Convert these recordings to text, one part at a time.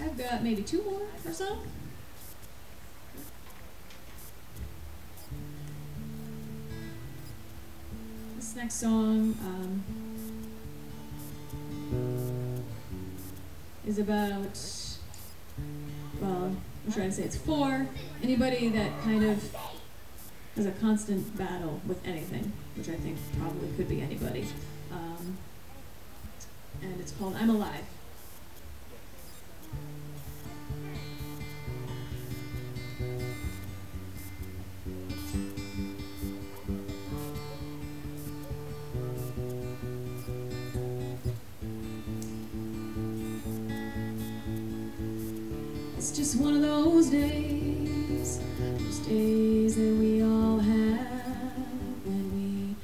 I've got maybe 2 more or so. This next song is about, well, I'm trying to say it's for anybody that kind of has a constant battle with anything, which I think probably could be anybody. And it's called I'm Alive. It's just one of those days that we all have when we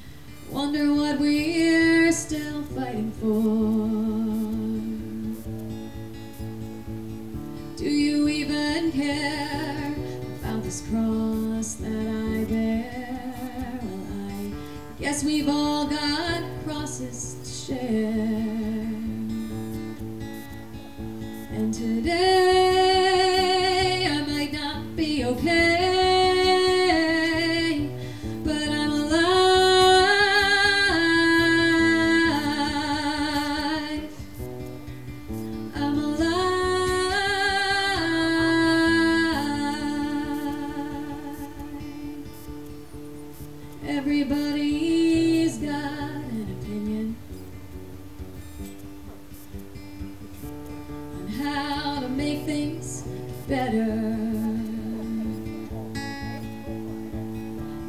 wonder what we're still fighting for. Do you even care about this cross that I bear? Well, I guess we've all got crosses to share. And today I might not be okay, but I'm alive. I'm alive. Everybody's got an opinion on how to make things better.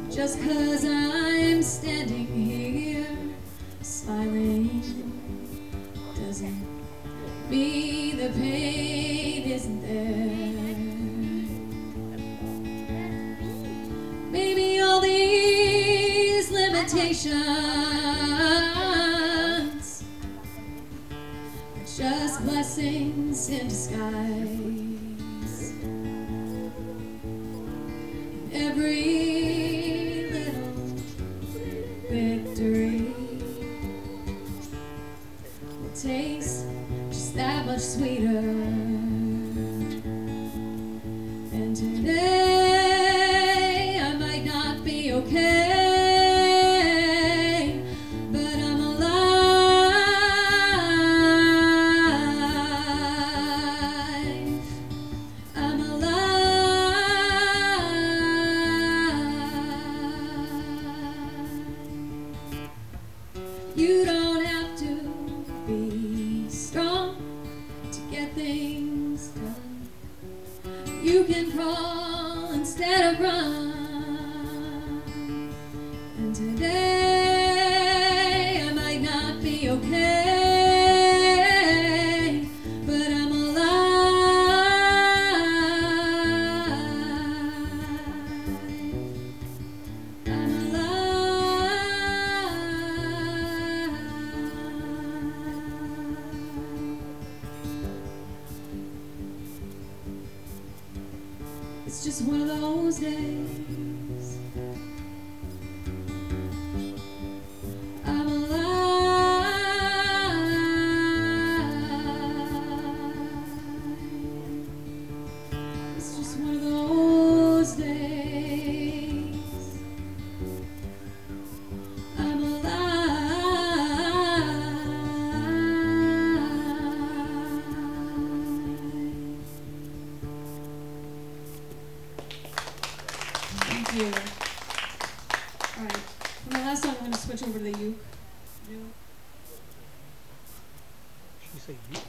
Just 'cause I'm standing here smiling doesn't mean the pain isn't there. Maybe all these limitations are just blessings in disguise. Every little victory will taste just that much sweeter. And today I might not be okay, but I'm alive. I'm alive. You don't have to be strong to get things done. You can crawl instead of run. And today I might not be okay, but I'm alive. I'm alive. It's just one of those days. I'm alive. It's just one of those days. I'm Thank you. All right. For my last song, I'm going to switch over to the uke. She say you?